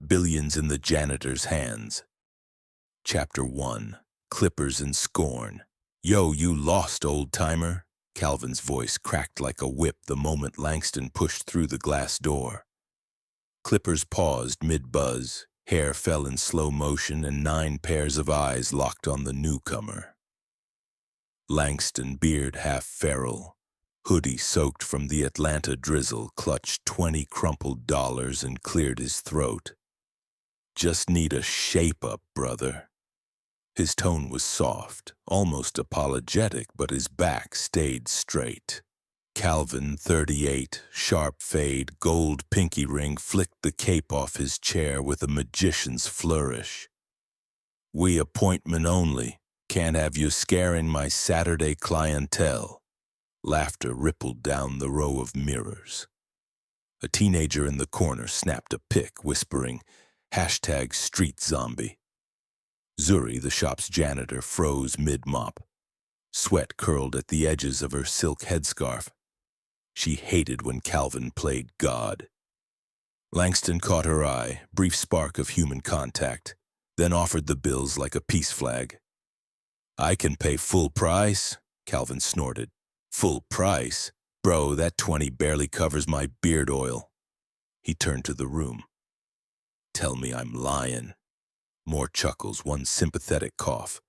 Billions in the janitor's hands. Chapter 1. Clippers and Scorn. Yo, you lost, old-timer. Calvin's voice cracked like a whip the moment Langston pushed through the glass door. Clippers paused mid-buzz, hair fell in slow motion, and 9 pairs of eyes locked on the newcomer. Langston, beard half feral, hoodie soaked from the Atlanta drizzle, clutched 20 crumpled dollars and cleared his throat. Just need a shape-up, brother. His tone was soft, almost apologetic, but his back stayed straight. Calvin, 38, sharp fade, gold pinky ring, flicked the cape off his chair with a magician's flourish. We appointment only. Can't have you scaring my Saturday clientele. Laughter rippled down the row of mirrors. A teenager in the corner snapped a pic, whispering, #streetzombie. Zuri, the shop's janitor, froze mid-mop. Sweat curled at the edges of her silk headscarf. She hated when Calvin played God. Langston caught her eye, brief spark of human contact, then offered the bills like a peace flag. I can pay full price, Calvin snorted. Full price? Bro, that 20 barely covers my beard oil. He turned to the room. Tell me I'm lying. More chuckles, one sympathetic cough.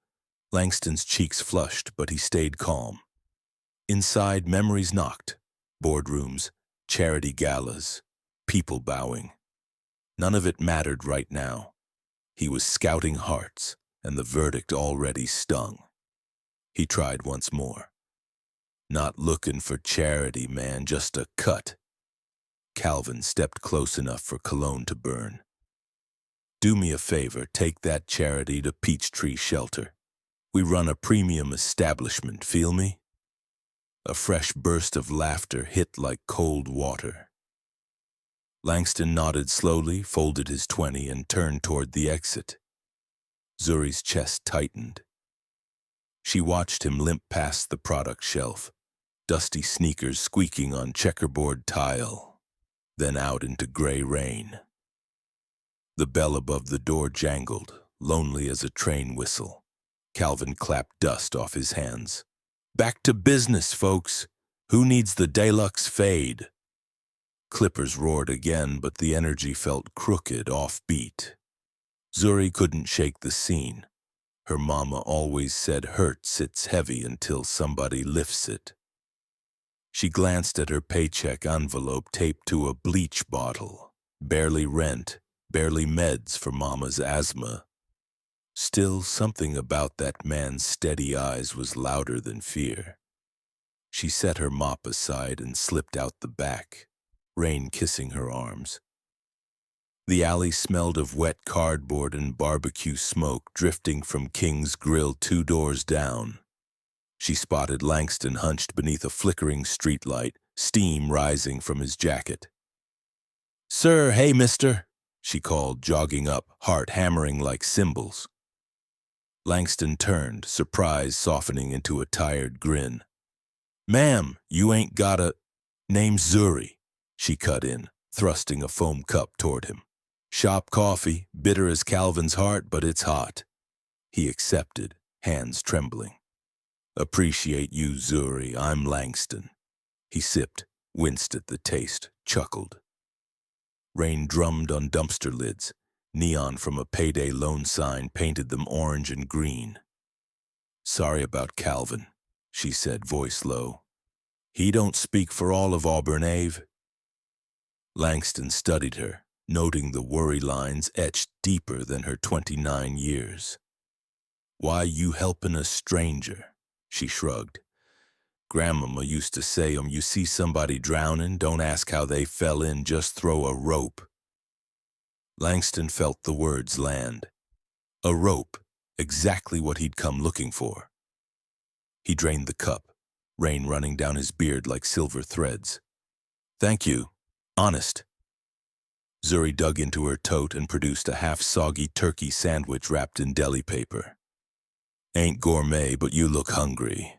Langston's cheeks flushed, but he stayed calm. Inside, memories knocked. Boardrooms, charity galas, people bowing. None of it mattered right now. He was scouting hearts, and the verdict already stung. He tried once more. Not looking for charity, man, just a cut. Calvin stepped close enough for cologne to burn. Do me a favor, take that charity to Peachtree Shelter. We run a premium establishment, feel me? A fresh burst of laughter hit like cold water. Langston nodded slowly, folded his 20, and turned toward the exit. Zuri's chest tightened. She watched him limp past the product shelf, dusty sneakers squeaking on checkerboard tile, then out into gray rain. The bell above the door jangled, lonely as a train whistle. Calvin clapped dust off his hands. Back to business, folks. Who needs the deluxe fade? Clippers roared again, but the energy felt crooked, offbeat. Zuri couldn't shake the scene. Her mama always said hurt sits heavy until somebody lifts it. She glanced at her paycheck envelope taped to a bleach bottle. Barely rent, barely meds for mama's asthma. Still, something about that man's steady eyes was louder than fear. She set her mop aside and slipped out the back, rain kissing her arms. The alley smelled of wet cardboard and barbecue smoke drifting from King's Grill 2 doors down. She spotted Langston hunched beneath a flickering streetlight, steam rising from his jacket. Sir, hey, mister, she called, jogging up, heart hammering like cymbals. Langston turned, surprise softening into a tired grin. Ma'am, you ain't got a... Name's Zuri, she cut in, thrusting a foam cup toward him. Shop coffee, bitter as Calvin's heart, but it's hot. He accepted, hands trembling. Appreciate you, Zuri, I'm Langston. He sipped, winced at the taste, chuckled. Rain drummed on dumpster lids. Neon from a payday loan sign painted them orange and green. Sorry about Calvin, she said, voice low. He don't speak for all of Auburn, Ave. Langston studied her, noting the worry lines etched deeper than her 29 years. Why you helping a stranger? She shrugged. Grandmama used to say, you see somebody drowning, don't ask how they fell in, just throw a rope. Langston felt the words land. A rope, exactly what he'd come looking for. He drained the cup, rain running down his beard like silver threads. Thank you. Honest. Zuri dug into her tote and produced a half-soggy turkey sandwich wrapped in deli paper. Ain't gourmet, but you look hungry.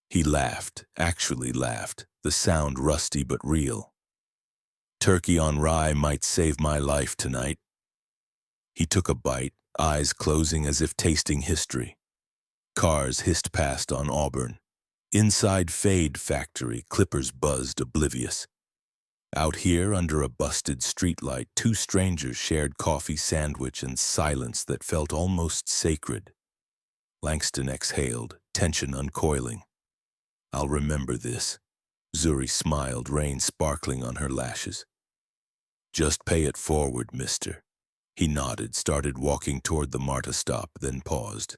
He laughed, actually laughed, the sound rusty but real. Turkey on rye might save my life tonight. He took a bite, eyes closing as if tasting history. Cars hissed past on Auburn. Inside Fade Factory, clippers buzzed oblivious. Out here, under a busted streetlight, two strangers shared coffee sandwich and silence that felt almost sacred. Langston exhaled, tension uncoiling. "I'll remember this." Zuri smiled, rain sparkling on her lashes. "Just pay it forward, mister." He nodded, started walking toward the MARTA stop, then paused.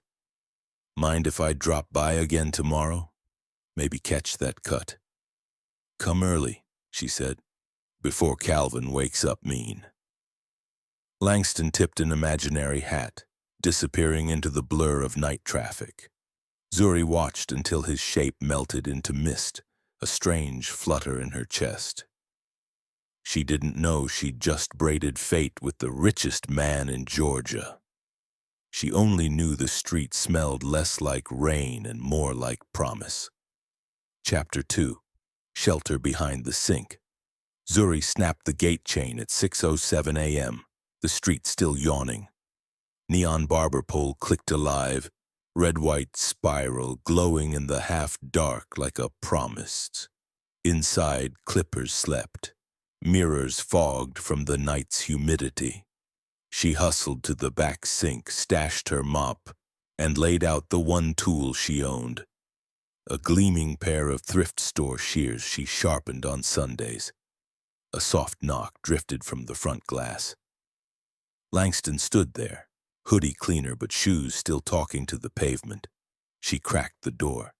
"Mind if I drop by again tomorrow? Maybe catch that cut." "Come early," she said, "before Calvin wakes up mean." Langston tipped an imaginary hat, disappearing into the blur of night traffic. Zuri watched until his shape melted into mist, a strange flutter in her chest. She didn't know she'd just braided fate with the richest man in Georgia. She only knew the street smelled less like rain and more like promise. Chapter 2. Shelter Behind the Sink. Zuri snapped the gate chain at 6:07 a.m., the street still yawning. Neon barber pole clicked alive, red-white spiral glowing in the half-dark like a promise. Inside, clippers slept, mirrors fogged from the night's humidity. She hustled to the back sink, stashed her mop, and laid out the one tool she owned, a gleaming pair of thrift store shears she sharpened on Sundays. A soft knock drifted from the front glass. Langston stood there, hoodie cleaner but shoes still talking to the pavement. She cracked the door.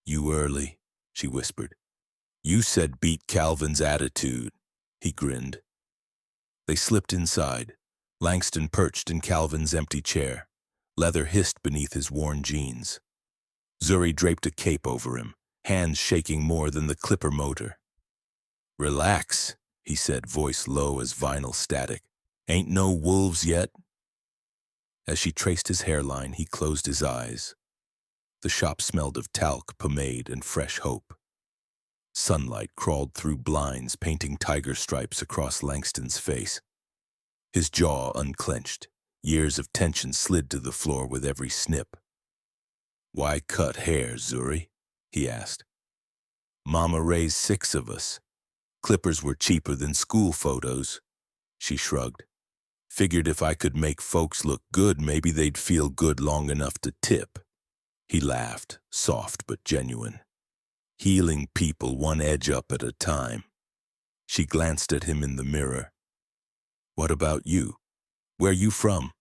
"You early?" she whispered. "You said beat Calvin's attitude." He grinned. They slipped inside. Langston perched in Calvin's empty chair. Leather hissed beneath his worn jeans. Zuri draped a cape over him, hands shaking more than the clipper motor. "Relax," he said, voice low as vinyl static. "Ain't no wolves yet." As she traced his hairline, he closed his eyes. The shop smelled of talc, pomade, and fresh hope. Sunlight crawled through blinds, painting tiger stripes across Langston's face. His jaw unclenched. Years of tension slid to the floor with every snip. "Why cut hair, Zuri?" he asked. "Mama raised 6 of us. Clippers were cheaper than school photos." She shrugged. "Figured if I could make folks look good, maybe they'd feel good long enough to tip." He laughed, soft but genuine. "Healing people one edge up at a time." She glanced at him in the mirror. "What about you? Where you from?"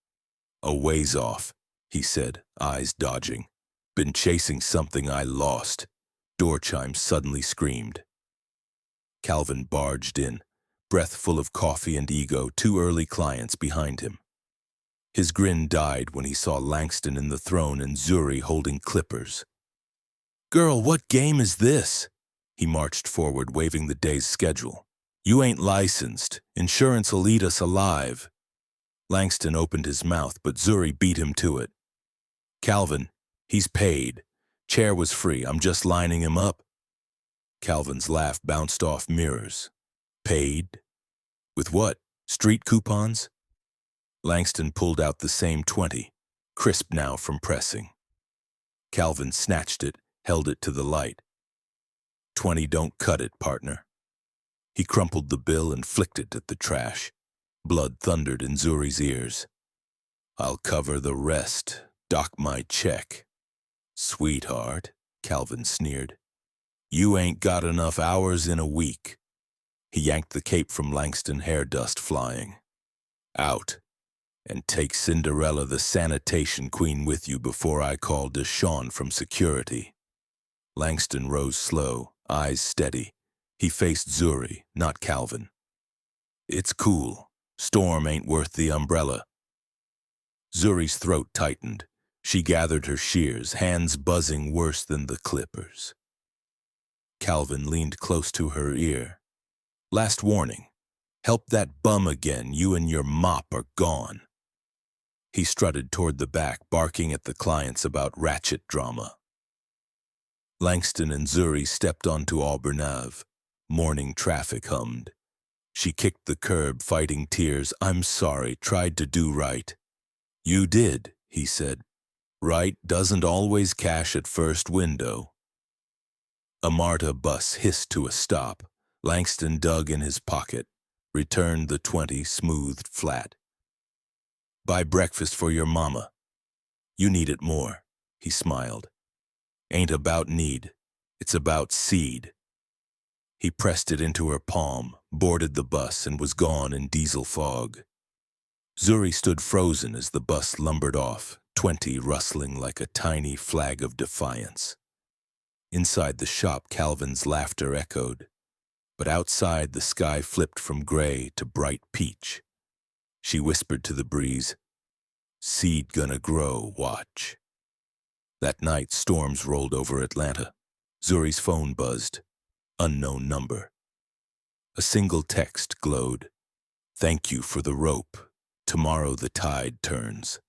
"A ways off," he said, eyes dodging. "Been chasing something I lost." Door chime suddenly screamed. Calvin barged in, breath full of coffee and ego, 2 early clients behind him. His grin died when he saw Langston in the throne and Zuri holding clippers. "Girl, what game is this?" He marched forward, waving the day's schedule. "You ain't licensed. Insurance'll eat us alive." Langston opened his mouth, but Zuri beat him to it. "Calvin, he's paid. Chair was free. I'm just lining him up." Calvin's laugh bounced off mirrors. "Paid? With what? Street coupons?" Langston pulled out the same 20, crisp now from pressing. Calvin snatched it, held it to the light. "20 don't cut it, partner." He crumpled the bill and flicked it at the trash. Blood thundered in Zuri's ears. "I'll cover the rest. Dock my check." "Sweetheart," Calvin sneered. "You ain't got enough hours in a week." He yanked the cape from Langston, hair dust flying. "Out. And take Cinderella the sanitation queen with you before I call Deshawn from security." Langston rose slow, eyes steady. He faced Zuri, not Calvin. "It's cool. Storm ain't worth the umbrella." Zuri's throat tightened. She gathered her shears, hands buzzing worse than the clippers. Calvin leaned close to her ear. "Last warning. Help that bum again, you and your mop are gone." He strutted toward the back, barking at the clients about ratchet drama. Langston and Zuri stepped onto Auburn Ave. Morning traffic hummed. She kicked the curb, fighting tears. "I'm sorry, tried to do right." "You did," he said. "Right doesn't always cash at first window." A MARTA bus hissed to a stop. Langston dug in his pocket, returned the 20, smoothed flat. "Buy breakfast for your mama. You need it more," he smiled. "Ain't about need, it's about seed." He pressed it into her palm, boarded the bus, and was gone in diesel fog. Zuri stood frozen as the bus lumbered off, 20 rustling like a tiny flag of defiance. Inside the shop, Calvin's laughter echoed, but outside the sky flipped from gray to bright peach. She whispered to the breeze, "Seed gonna grow, watch." That night, storms rolled over Atlanta. Zuri's phone buzzed. Unknown number. A single text glowed. "Thank you for the rope. Tomorrow the tide turns."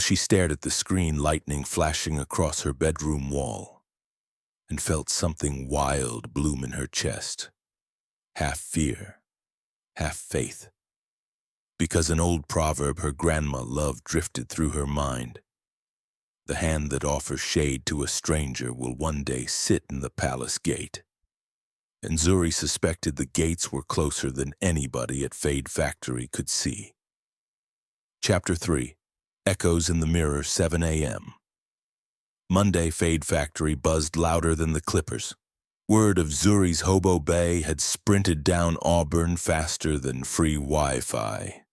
She stared at the screen, lightning flashing across her bedroom wall, and felt something wild bloom in her chest. Half fear, half faith. Because an old proverb her grandma loved drifted through her mind. The hand that offers shade to a stranger will one day sit in the palace gate. And Zuri suspected the gates were closer than anybody at Fade Factory could see. Chapter 3. Echoes in the Mirror, 7 a.m. Monday, Fade Factory buzzed louder than the Clippers. Word of Zuri's Hobo Bay had sprinted down Auburn faster than free Wi-Fi.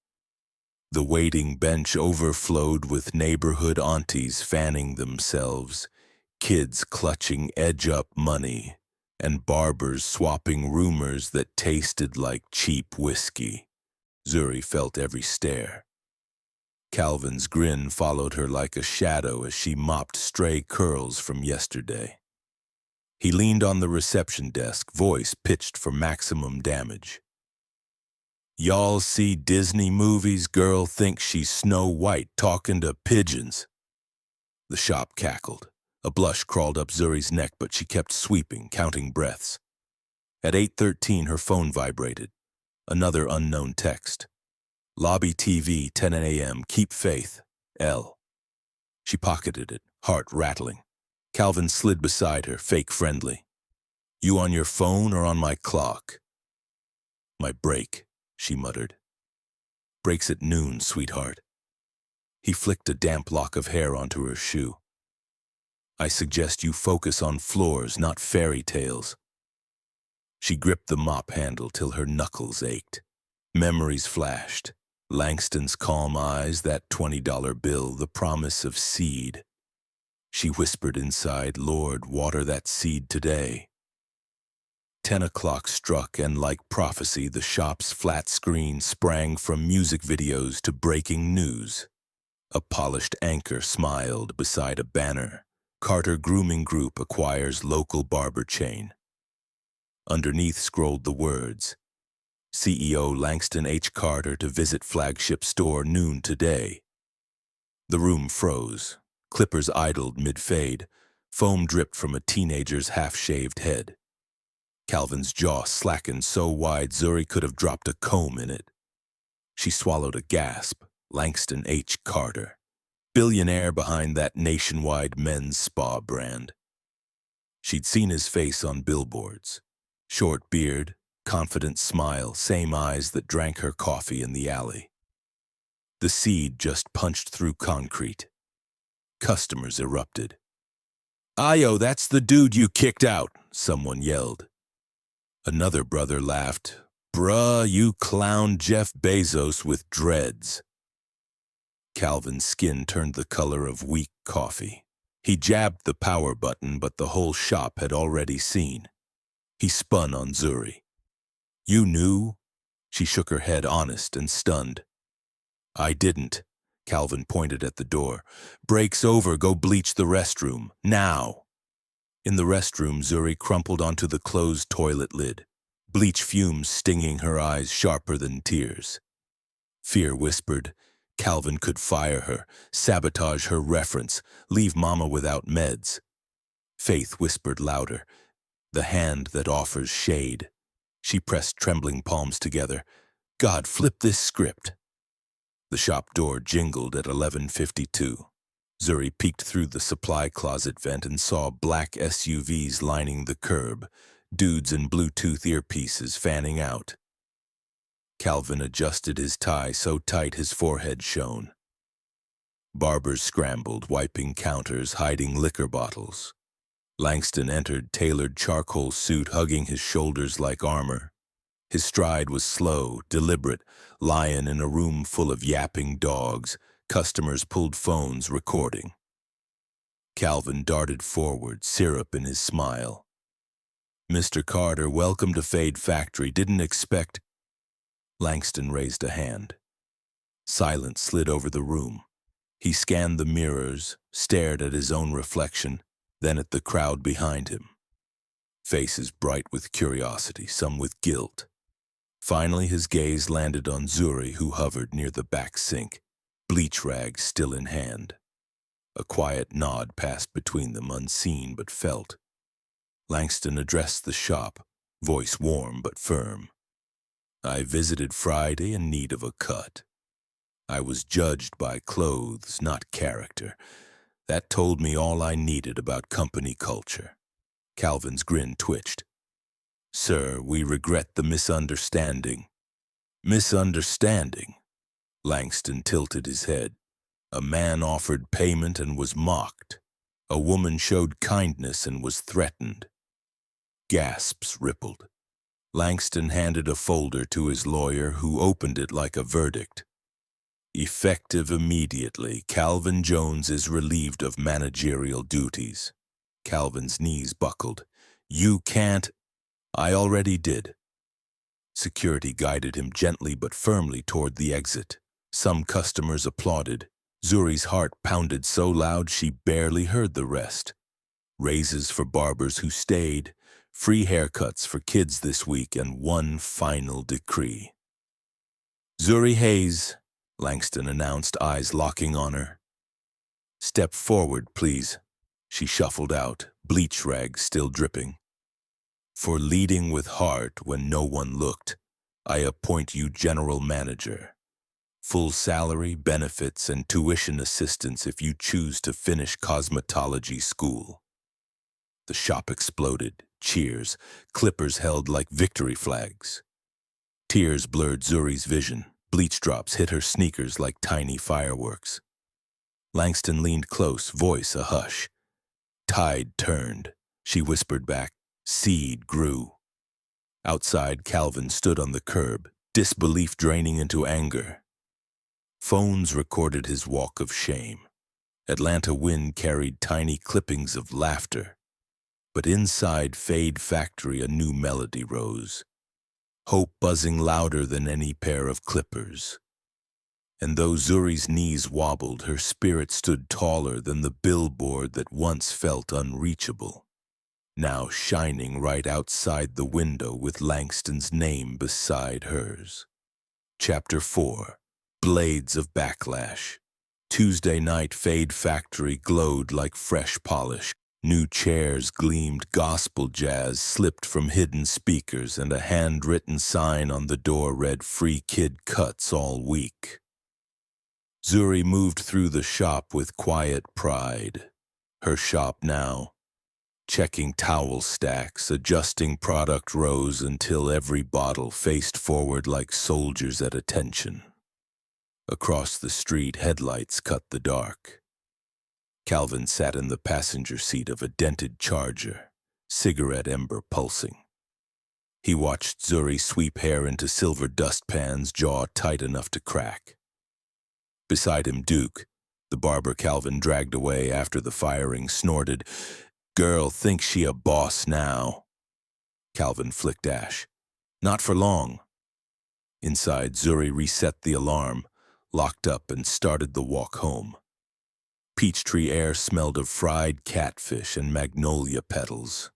The waiting bench overflowed with neighborhood aunties fanning themselves, kids clutching edge-up money, and barbers swapping rumors that tasted like cheap whiskey. Zuri felt every stare. Calvin's grin followed her like a shadow as she mopped stray curls from yesterday. He leaned on the reception desk, voice pitched for maximum damage. "Y'all see Disney movies? Girl thinks she's Snow White talking to pigeons." The shop cackled. A blush crawled up Zuri's neck, but she kept sweeping, counting breaths. At 8:13, her phone vibrated. Another unknown text. "Lobby TV, 10 a.m. Keep faith. L." She pocketed it, heart rattling. Calvin slid beside her, fake friendly. "You on your phone or on my clock?" "My break," she muttered. "Breaks at noon, sweetheart." He flicked a damp lock of hair onto her shoe. "I suggest you focus on floors, not fairy tales." She gripped the mop handle till her knuckles ached. Memories flashed. Langston's calm eyes, that $20 bill, the promise of seed. She whispered inside, "Lord, water that seed today." 10 o'clock struck, and like prophecy, the shop's flat screen sprang from music videos to breaking news. A polished anchor smiled beside a banner. "Carter Grooming Group acquires local barber chain." Underneath scrolled the words, "CEO Langston H. Carter to visit flagship store noon today." The room froze. Clippers idled mid-fade. Foam dripped from a teenager's half-shaved head. Calvin's jaw slackened so wide Zuri could have dropped a comb in it. She swallowed a gasp. Langston H. Carter. Billionaire behind that nationwide men's spa brand. She'd seen his face on billboards. Short beard, confident smile, same eyes that drank her coffee in the alley. The seed just punched through concrete. Customers erupted. "Ayo, that's the dude you kicked out," someone yelled. Another brother laughed. "Bruh, you clown Jeff Bezos with dreads." Calvin's skin turned the color of weak coffee. He jabbed the power button, but the whole shop had already seen. He spun on Zuri. "You knew?" She shook her head, honest and stunned. "I didn't." Calvin pointed at the door. "Break's over, go bleach the restroom, now." In the restroom, Zuri crumpled onto the closed toilet lid, bleach fumes stinging her eyes sharper than tears. Fear whispered, Calvin could fire her, sabotage her reference, leave Mama without meds. Faith whispered louder, the hand that offers shade. She pressed trembling palms together. God, flip this script. The shop door jingled at 11:52. Zuri peeked through the supply closet vent and saw black SUVs lining the curb, dudes in Bluetooth earpieces fanning out. Calvin adjusted his tie so tight his forehead shone. Barbers scrambled, wiping counters, hiding liquor bottles. Langston entered, tailored charcoal suit hugging his shoulders like armor. His stride was slow, deliberate, lion in a room full of yapping dogs. Customers pulled phones, recording. Calvin darted forward, syrup in his smile. Mr. Carter, welcome to Fade Factory. Didn't expect... Langston raised a hand. Silence slid over the room. He scanned the mirrors, stared at his own reflection, then at the crowd behind him. Faces bright with curiosity, some with guilt. Finally, his gaze landed on Zuri, who hovered near the back sink, bleach rag still in hand. A quiet nod passed between them, unseen but felt. Langston addressed the shop, voice warm but firm. I visited Friday in need of a cut. I was judged by clothes, not character. That told me all I needed about company culture. Calvin's grin twitched. Sir, we regret the misunderstanding. Misunderstanding? Langston tilted his head. A man offered payment and was mocked. A woman showed kindness and was threatened. Gasps rippled. Langston handed a folder to his lawyer, who opened it like a verdict. Effective immediately, Calvin Jones is relieved of managerial duties. Calvin's knees buckled. You can't... I already did. Security guided him gently but firmly toward the exit. Some customers applauded. Zuri's heart pounded so loud she barely heard the rest. Raises for barbers who stayed, free haircuts for kids this week, and one final decree. Zuri Hayes, Langston announced, eyes locking on her. Step forward, please. She shuffled out, bleach rag still dripping. For leading with heart when no one looked, I appoint you general manager. Full salary, benefits, and tuition assistance if you choose to finish cosmetology school. The shop exploded. Cheers. Clippers held like victory flags. Tears blurred Zuri's vision. Bleach drops hit her sneakers like tiny fireworks. Langston leaned close, voice a hush. Tide turned. She whispered back. Seed grew. Outside, Calvin stood on the curb, disbelief draining into anger. Phones recorded his walk of shame. Atlanta wind carried tiny clippings of laughter. But inside Fade Factory a new melody rose. Hope buzzing louder than any pair of clippers. And though Zuri's knees wobbled, her spirit stood taller than the billboard that once felt unreachable. Now shining right outside the window with Langston's name beside hers. Chapter 4. Blades of Backlash. Tuesday night, Fade Factory glowed like fresh polish. New chairs gleamed, gospel jazz slipped from hidden speakers, and a handwritten sign on the door read Free Kid Cuts all week. Zuri moved through the shop with quiet pride. Her shop now. Checking towel stacks, adjusting product rows until every bottle faced forward like soldiers at attention. Across the street, headlights cut the dark. Calvin sat in the passenger seat of a dented Charger, cigarette ember pulsing. He watched Zuri sweep hair into silver dustpans, jaw tight enough to crack. Beside him, Duke, the barber Calvin dragged away after the firing, snorted, Girl thinks she a boss now. Calvin flicked ash. Not for long. Inside, Zuri reset the alarm, locked up, and started the walk home. Peachtree air smelled of fried catfish and magnolia petals.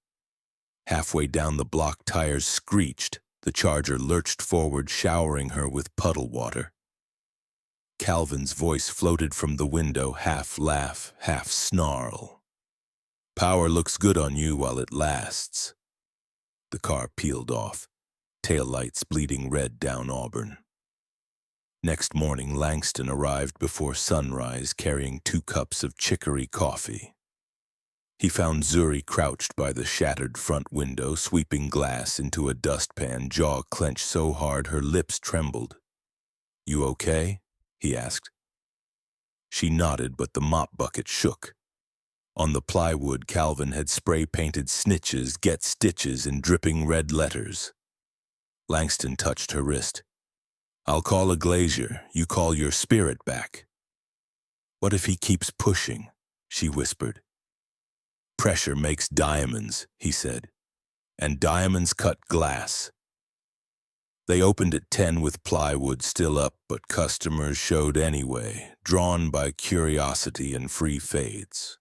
Halfway down the block, tires screeched. The Charger lurched forward, showering her with puddle water. Calvin's voice floated from the window, half laugh, half snarl. Power looks good on you while it lasts. The car peeled off. taillights bleeding red down Auburn. Next morning, Langston arrived before sunrise carrying 2 cups of chicory coffee. He found Zuri crouched by the shattered front window, sweeping glass into a dustpan, jaw clenched so hard her lips trembled. "You okay?" he asked. She nodded, but the mop bucket shook. On the plywood, Calvin had spray-painted snitches, "Get stitches," in dripping red letters. Langston touched her wrist. "I'll call a glazier. You call your spirit back." "What if he keeps pushing?" she whispered. "Pressure makes diamonds," he said, "and diamonds cut glass." They opened at 10 with plywood still up, but customers showed anyway, drawn by curiosity and free fades.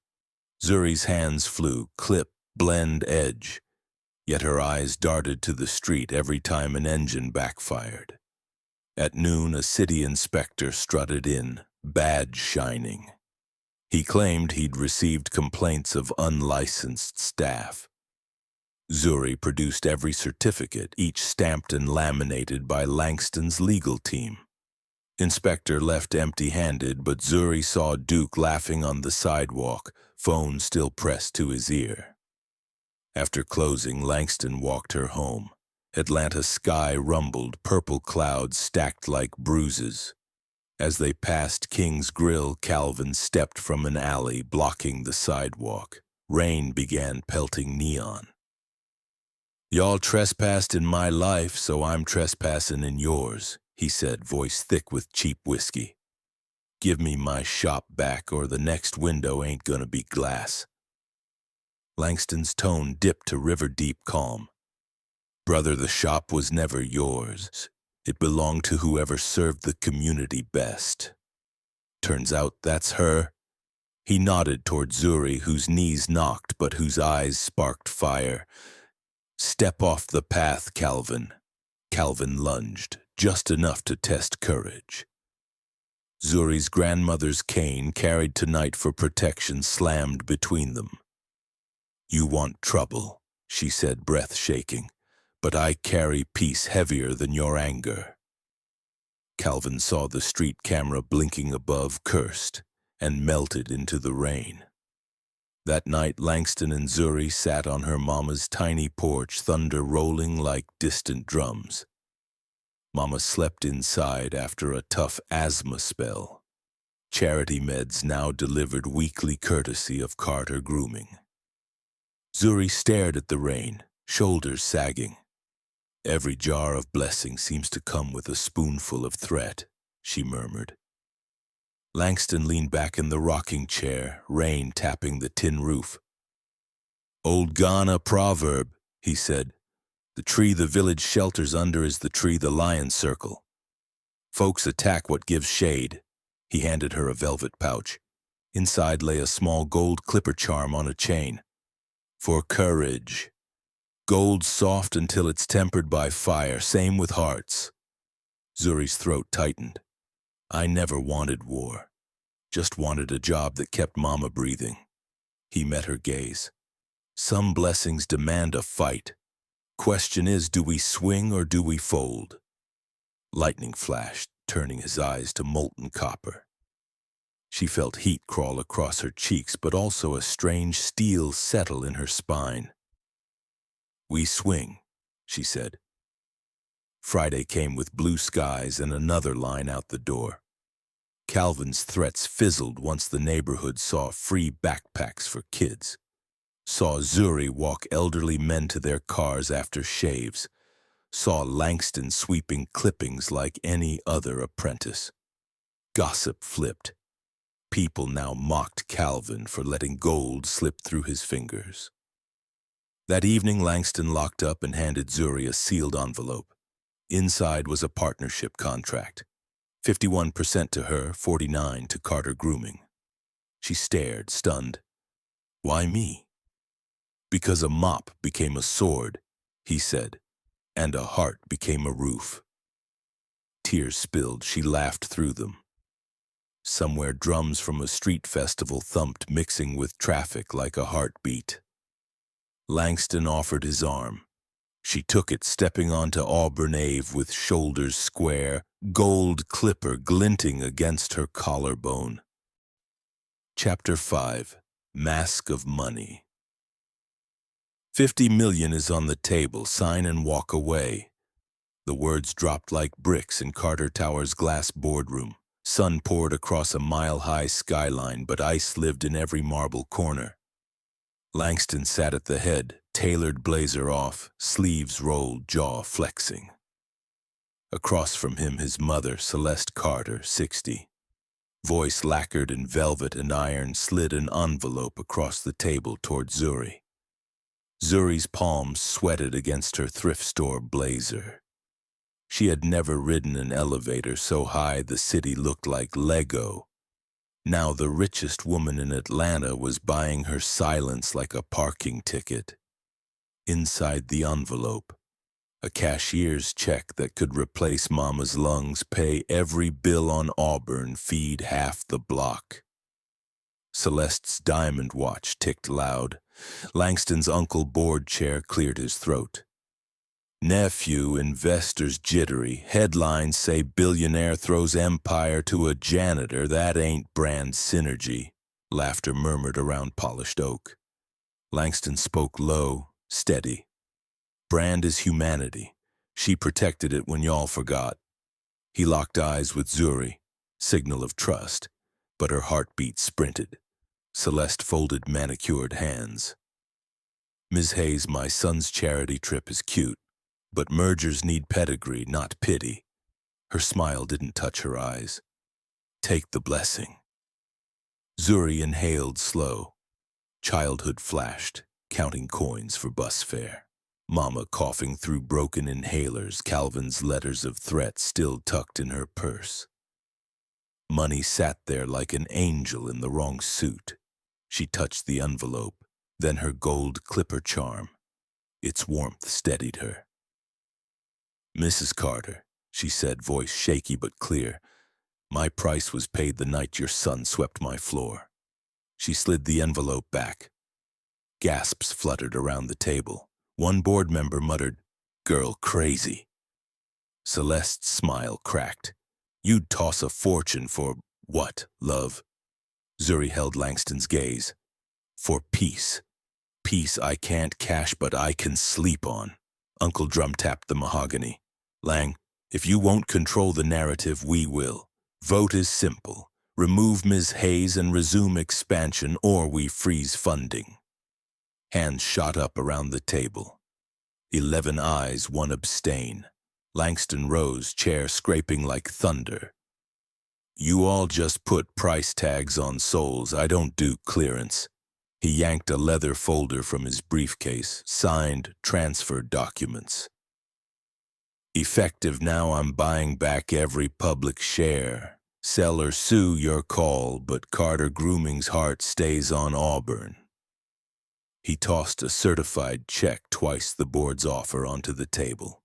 Zuri's hands flew, clip, blend, edge, yet her eyes darted to the street every time an engine backfired. At noon, a city inspector strutted in, badge shining. He claimed he'd received complaints of unlicensed staff. Zuri produced every certificate, each stamped and laminated by Langston's legal team. Inspector left empty-handed, but Zuri saw Duke laughing on the sidewalk, phone still pressed to his ear. After closing, Langston walked her home. Atlanta's sky rumbled, purple clouds stacked like bruises. As they passed King's Grill, Calvin stepped from an alley, blocking the sidewalk. Rain began pelting neon. "Y'all trespassed in my life, so I'm trespassing in yours," he said, voice thick with cheap whiskey. "Give me my shop back, or the next window ain't gonna be glass." Langston's tone dipped to river-deep calm. "Brother, the shop was never yours. It belonged to whoever served the community best. Turns out that's her." He nodded toward Zuri, whose knees knocked but whose eyes sparked fire. "Step off the path, Calvin." Calvin lunged, just enough to test courage. Zuri's grandmother's cane, carried tonight for protection, slammed between them. "You want trouble," she said, breath shaking. "But I carry peace heavier than your anger." Calvin saw the street camera blinking above, cursed, and melted into the rain. That night, Langston and Zuri sat on her mama's tiny porch, thunder rolling like distant drums. Mama slept inside after a tough asthma spell. Charity meds now delivered weekly courtesy of Carter Grooming. Zuri stared at the rain, shoulders sagging. "Every jar of blessing seems to come with a spoonful of threat," she murmured. Langston leaned back in the rocking chair, rain tapping the tin roof. "Old Ghana proverb," he said. "The tree the village shelters under is the tree the lions circle. Folks attack what gives shade." He handed her a velvet pouch. Inside lay a small gold clipper charm on a chain. "For courage. Gold soft until it's tempered by fire, same with hearts." Zuri's throat tightened. "I never wanted war. Just wanted a job that kept Mama breathing." He met her gaze. "Some blessings demand a fight. Question is, do we swing or do we fold?" Lightning flashed, turning his eyes to molten copper. She felt heat crawl across her cheeks, but also a strange steel settle in her spine. "We swing," she said. Friday came with blue skies and another line out the door. Calvin's threats fizzled once the neighborhood saw free backpacks for kids. Saw Zuri walk elderly men to their cars after shaves. Saw Langston sweeping clippings like any other apprentice. Gossip flipped. People now mocked Calvin for letting gold slip through his fingers. That evening, Langston locked up and handed Zuri a sealed envelope. Inside was a partnership contract. 51% to her, 49% to Carter Grooming. She stared, stunned. "Why me?" "Because a mop became a sword," he said, "and a heart became a roof." Tears spilled, she laughed through them. Somewhere drums from a street festival thumped, mixing with traffic like a heartbeat. Langston offered his arm. She took it, stepping onto Auburn Ave with shoulders square, gold clipper glinting against her collarbone. Chapter 5. Mask of Money. 50 million is on the table, sign and walk away. The words dropped like bricks in Carter Tower's glass boardroom. Sun poured across a mile-high skyline, but ice lived in every marble corner. Langston sat at the head, tailored blazer off, sleeves rolled, jaw flexing. Across from him, his mother, Celeste Carter, 60. Voice lacquered in velvet and iron, slid an envelope across the table toward Zuri. Zuri's palms sweated against her thrift store blazer. She had never ridden an elevator so high the city looked like Lego. Now the richest woman in Atlanta was buying her silence like a parking ticket. Inside the envelope, a cashier's check that could replace Mama's lungs, pay every bill on Auburn, feed half the block. Celeste's diamond watch ticked loud. Langston's uncle board chair cleared his throat. Nephew, investors jittery. Headlines say billionaire throws empire to a janitor. That ain't brand synergy. Laughter murmured around polished oak. Langston spoke low, steady. Brand is humanity. She protected it when y'all forgot. He locked eyes with Zuri, signal of trust, but her heartbeat sprinted. Celeste folded manicured hands. Ms. Hayes, my son's charity trip is cute, but mergers need pedigree, not pity. Her smile didn't touch her eyes. Take the blessing. Zuri inhaled slow. Childhood flashed, counting coins for bus fare. Mama coughing through broken inhalers, Calvin's letters of threat still tucked in her purse. Money sat there like an angel in the wrong suit. She touched the envelope, then her gold clipper charm. Its warmth steadied her. Mrs. Carter, she said, voice shaky but clear, my price was paid the night your son swept my floor. She slid the envelope back. Gasps fluttered around the table. One board member muttered, girl crazy. Celeste's smile cracked. You'd toss a fortune for what, love? Zuri held Langston's gaze. For peace. Peace I can't cash but I can sleep on. Uncle Drum tapped the mahogany. Lang, if you won't control the narrative, we will. Vote is simple. Remove Ms. Hayes and resume expansion, or we freeze funding. Hands shot up around the table. 11 ayes, 1 abstain. Langston rose, chair scraping like thunder. You all just put price tags on souls. I don't do clearance. He yanked a leather folder from his briefcase, signed transfer documents. Effective now, I'm buying back every public share. Sell or sue, your call, but Carter Grooming's heart stays on Auburn. He tossed a certified check twice the board's offer onto the table.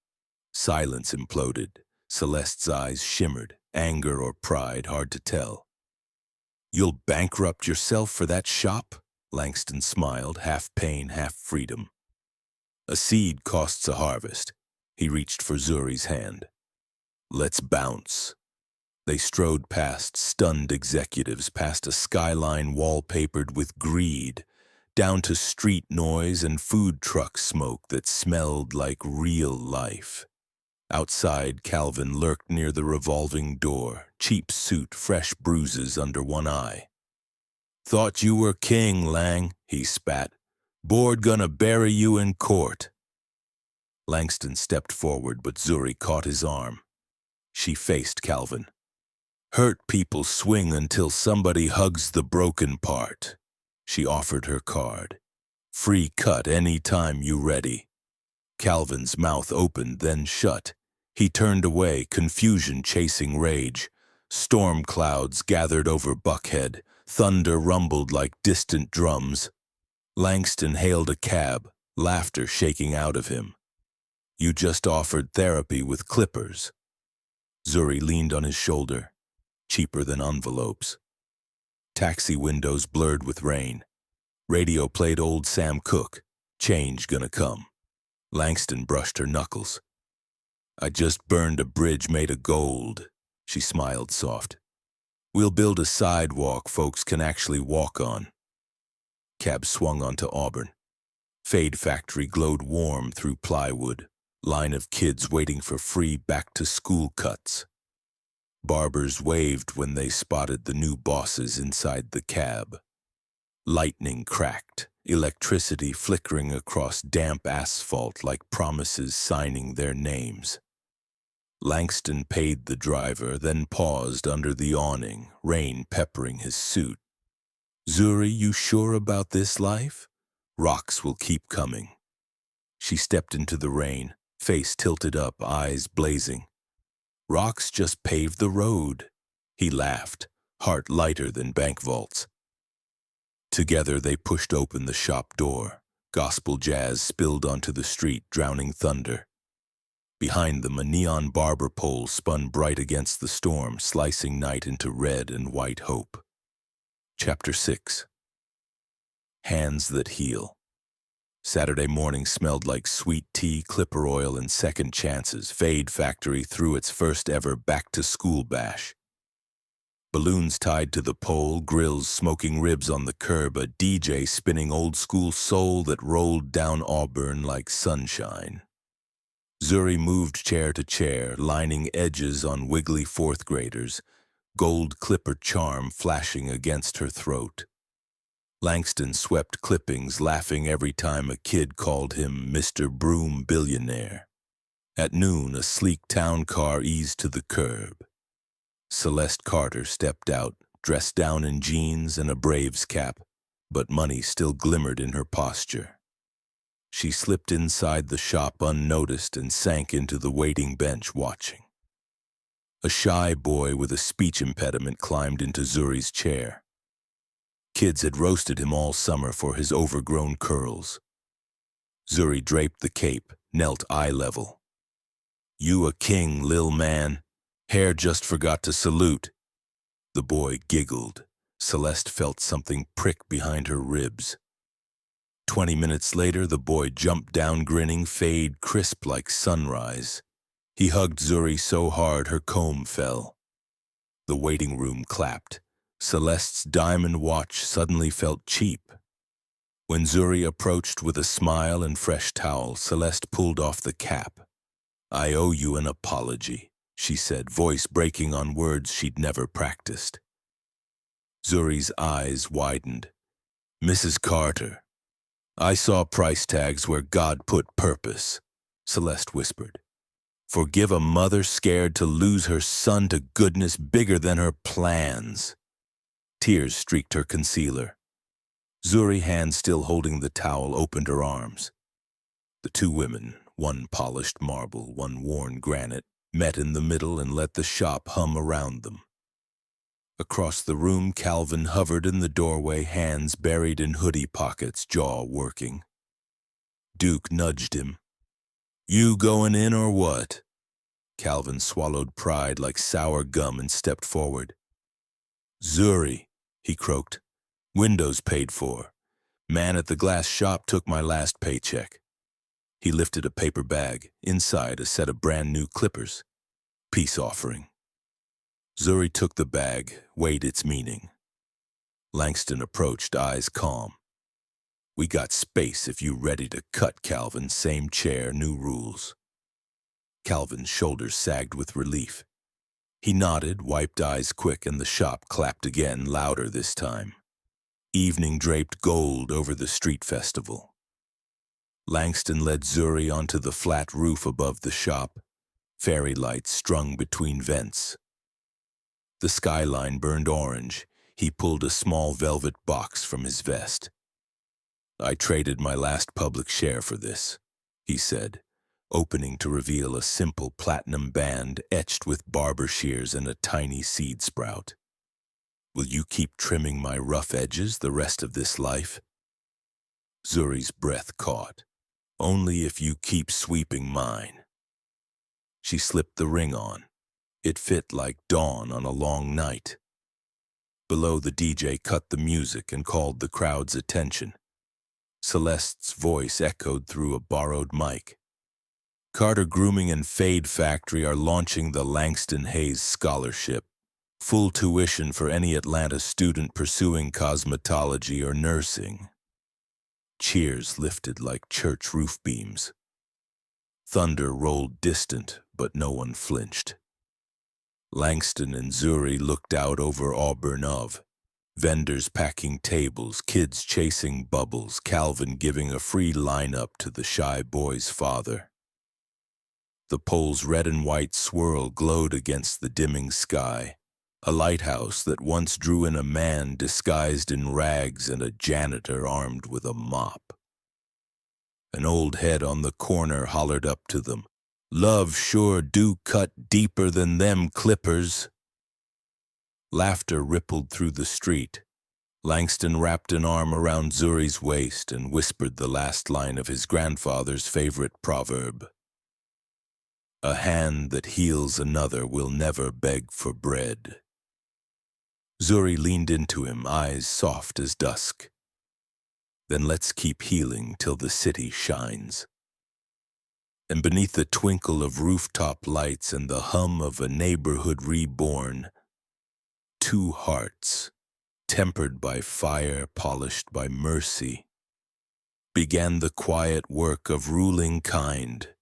Silence imploded. Celeste's eyes shimmered, anger or pride, hard to tell. You'll bankrupt yourself for that shop? Langston smiled, half pain, half freedom. A seed costs a harvest. He reached for Zuri's hand. Let's bounce. They strode past stunned executives, past a skyline wallpapered with greed, down to street noise and food truck smoke that smelled like real life. Outside, Calvin lurked near the revolving door, cheap suit, fresh bruises under one eye. Thought you were king, Lang, he spat. Board gonna bury you in court. Langston stepped forward, but Zuri caught his arm. She faced Calvin. Hurt people swing until somebody hugs the broken part. She offered her card. Free cut any time you ready. Calvin's mouth opened, then shut. He turned away, confusion chasing rage. Storm clouds gathered over Buckhead. Thunder rumbled like distant drums. Langston hailed a cab, laughter shaking out of him. You just offered therapy with clippers. Zuri leaned on his shoulder. Cheaper than envelopes. Taxi windows blurred with rain. Radio played old Sam Cooke. Change gonna come. Langston brushed her knuckles. I just burned a bridge made of gold. She smiled soft. We'll build a sidewalk folks can actually walk on. Cab swung onto Auburn. Fade Factory glowed warm through plywood. Line of kids waiting for free back-to-school cuts. Barbers waved when they spotted the new bosses inside the cab. Lightning cracked, electricity flickering across damp asphalt like promises signing their names. Langston paid the driver, then paused under the awning, rain peppering his suit. Zuri, you sure about this life? Rocks will keep coming. She stepped into the rain, face tilted up, eyes blazing. Rocks just paved the road. He laughed, heart lighter than bank vaults. Together they pushed open the shop door. Gospel jazz spilled onto the street, drowning thunder. Behind them, a neon barber pole spun bright against the storm, slicing night into red and white hope. Chapter 6. Hands That Heal. Saturday morning smelled like sweet tea, clipper oil, and second chances. Fade Factory threw its first ever back-to-school bash. Balloons tied to the pole, grills smoking ribs on the curb, a DJ spinning old-school soul that rolled down Auburn like sunshine. Zuri moved chair to chair, lining edges on wiggly fourth graders, gold clipper charm flashing against her throat. Langston swept clippings, laughing every time a kid called him Mr. Broom Billionaire. At noon, a sleek town car eased to the curb. Celeste Carter stepped out, dressed down in jeans and a Braves cap, but money still glimmered in her posture. She slipped inside the shop unnoticed and sank into the waiting bench watching. A shy boy with a speech impediment climbed into Zuri's chair. Kids had roasted him all summer for his overgrown curls. Zuri draped the cape, knelt eye level. You a king, lil man. Hair just forgot to salute. The boy giggled. Celeste felt something prick behind her ribs. 20 minutes later, the boy jumped down grinning, fade crisp like sunrise. He hugged Zuri so hard her comb fell. The waiting room clapped. Celeste's diamond watch suddenly felt cheap. When Zuri approached with a smile and fresh towel, Celeste pulled off the cap. I owe you an apology, she said, voice breaking on words she'd never practiced. Zuri's eyes widened. Mrs. Carter, I saw price tags where God put purpose, Celeste whispered. Forgive a mother scared to lose her son to goodness bigger than her plans. Tears streaked her concealer. Zuri, hand still holding the towel, opened her arms. The two women, one polished marble, one worn granite, met in the middle and let the shop hum around them. Across the room, Calvin hovered in the doorway, hands buried in hoodie pockets, jaw working. Duke nudged him. You going in or what? Calvin swallowed pride like sour gum and stepped forward. Zuri, he croaked. Windows paid for. Man at the glass shop took my last paycheck. He lifted a paper bag, inside a set of brand new clippers. Peace offering. Zuri took the bag, weighed its meaning. Langston approached, eyes calm. We got space if you ready to cut, Calvin. Same chair, new rules. Calvin's shoulders sagged with relief. He nodded, wiped eyes quick, and the shop clapped again, louder this time. Evening draped gold over the street festival. Langston led Zuri onto the flat roof above the shop, fairy lights strung between vents. The skyline burned orange. He pulled a small velvet box from his vest. I traded my last public share for this, he said, opening to reveal a simple platinum band etched with barber shears and a tiny seed sprout. Will you keep trimming my rough edges the rest of this life? Zuri's breath caught. Only if you keep sweeping mine. She slipped the ring on. It fit like dawn on a long night. Below, the DJ cut the music and called the crowd's attention. Celeste's voice echoed through a borrowed mic. Carter Grooming and Fade Factory are launching the Langston Hayes Scholarship, full tuition for any Atlanta student pursuing cosmetology or nursing. Cheers lifted like church roof beams. Thunder rolled distant, but no one flinched. Langston and Zuri looked out over Auburn of, vendors packing tables, kids chasing bubbles, Calvin giving a free lineup to the shy boy's father. The pole's red and white swirl glowed against the dimming sky, a lighthouse that once drew in a man disguised in rags and a janitor armed with a mop. An old head on the corner hollered up to them, "Love sure do cut deeper than them clippers." Laughter rippled through the street. Langston wrapped an arm around Zuri's waist and whispered the last line of his grandfather's favorite proverb. "A hand that heals another will never beg for bread." Zuri leaned into him, eyes soft as dusk. "Then let's keep healing till the city shines." And beneath the twinkle of rooftop lights and the hum of a neighborhood reborn, two hearts, tempered by fire, polished by mercy, began the quiet work of ruling kind,